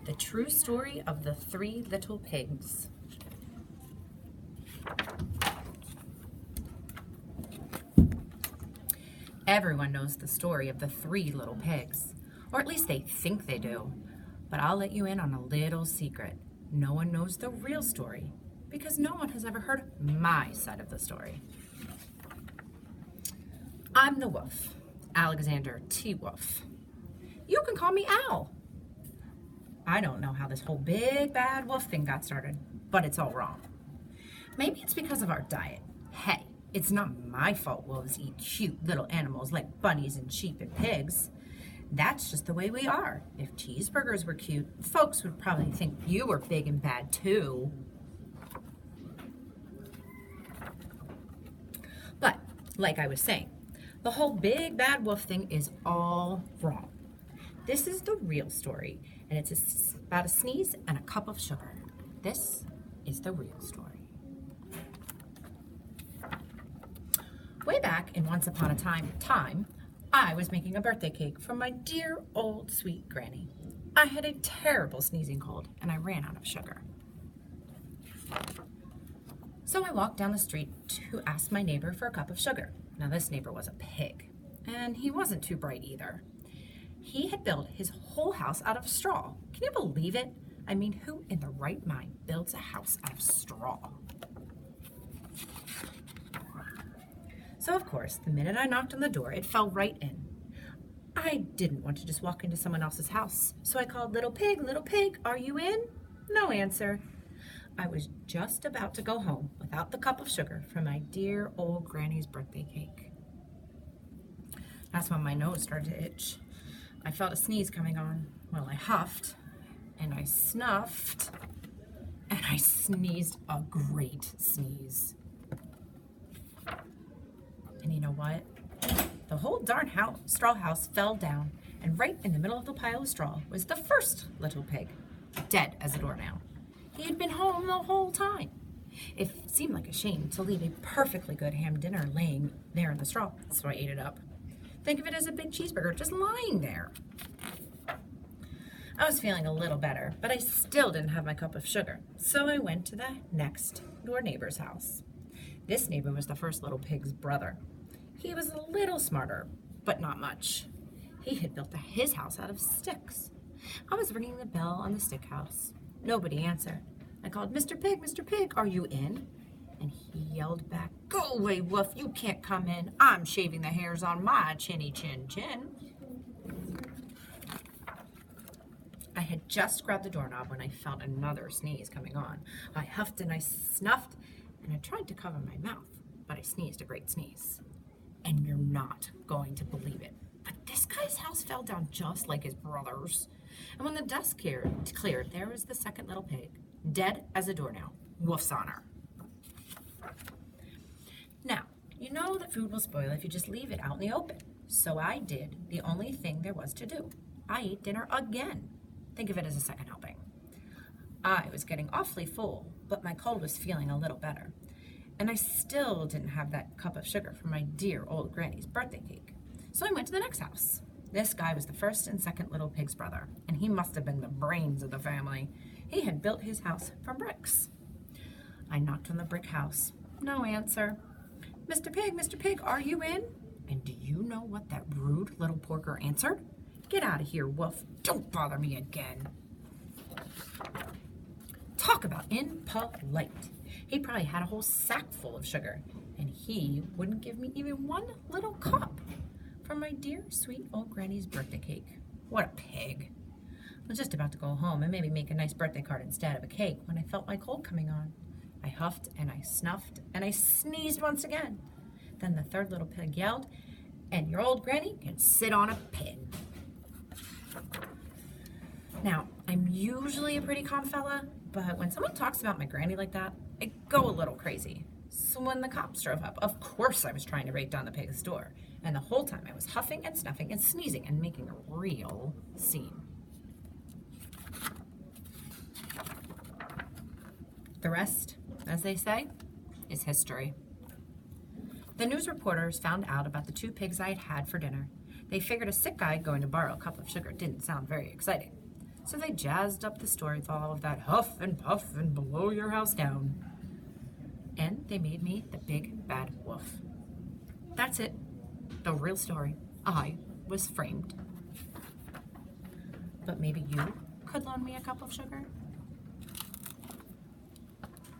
The true story of the three little pigs. Everyone knows the story of the three little pigs, or at least they think they do. But I'll let you in on a little secret. No one knows the real story because no one has ever heard my side of the story. I'm the wolf, Alexander T. Wolf. You can call me Al. I don't know how this whole big bad wolf thing got started, but it's all wrong. Maybe it's because of our diet. Hey, it's not my fault wolves eat cute little animals like bunnies and sheep and pigs. That's just the way we are. If cheeseburgers were cute, folks would probably think you were big and bad too. But, like I was saying, the whole big bad wolf thing is all wrong. This is the real story, and it's about a sneeze and a cup of sugar. This is the real story. Way back in Once Upon a Time, I was making a birthday cake for my dear old sweet granny. I had a terrible sneezing cold, and I ran out of sugar. So I walked down the street to ask my neighbor for a cup of sugar. Now this neighbor was a pig, and he wasn't too bright either. He had built his whole house out of straw. Can you believe it? I mean, who in the right mind builds a house out of straw? So of course, the minute I knocked on the door, it fell right in. I didn't want to just walk into someone else's house, so I called, little pig, are you in? No answer. I was just about to go home without the cup of sugar from my dear old granny's birthday cake. That's when my nose started to itch. I felt a sneeze coming on. Well, I huffed, and I snuffed, and I sneezed a great sneeze. And you know what? The whole darn straw house fell down, and right in the middle of the pile of straw was the first little pig, dead as a doornail. He had been home the whole time. It seemed like a shame to leave a perfectly good ham dinner laying there in the straw, so I ate it up. Think of it as a big cheeseburger just lying there. I was feeling a little better, but I still didn't have my cup of sugar, so I went to the next door neighbor's house. This neighbor was the first little pig's brother. He was a little smarter, but not much. He had built his house out of sticks. I was ringing the bell on the stick house. Nobody answered. I called, Mr. Pig, are you in? And he yelled back, go away, wolf, you can't come in. I'm shaving the hairs on my chinny chin chin. I had just grabbed the doorknob when I felt another sneeze coming on. I huffed and I snuffed, and I tried to cover my mouth, but I sneezed a great sneeze. And you're not going to believe it, but this guy's house fell down just like his brother's. And when the dust cleared, there was the second little pig, dead as a doornail. Wolf's honor. Now, you know that food will spoil if you just leave it out in the open. So I did the only thing there was to do. I ate dinner again. Think of it as a second helping. I was getting awfully full, but my cold was feeling a little better. And I still didn't have that cup of sugar for my dear old granny's birthday cake. So I went to the next house. This guy was the first and second little pig's brother, and he must have been the brains of the family. He had built his house from bricks. I knocked on the brick house. No answer. Mr. Pig, are you in? And do you know what that rude little porker answered? Get out of here, wolf. Don't bother me again. Talk about impolite. He probably had a whole sack full of sugar, and he wouldn't give me even one little cup for my dear sweet old granny's birthday cake. What a pig. I was just about to go home and maybe make a nice birthday card instead of a cake when I felt my cold coming on. I huffed and I snuffed and I sneezed once again. Then the third little pig yelled, and your old granny can sit on a pin. Now, I'm usually a pretty calm fella, but when someone talks about my granny like that, I go a little crazy. So when the cops drove up, of course I was trying to break down the pig's door. And the whole time I was huffing and snuffing and sneezing and making a real scene. The rest, as they say, is history. The news reporters found out about the two pigs I had had for dinner. They figured a sick guy going to borrow a cup of sugar didn't sound very exciting. So they jazzed up the story with all of that huff and puff and blow your house down. And they made me the big bad wolf. That's it. The real story. I was framed. But maybe you could loan me a cup of sugar?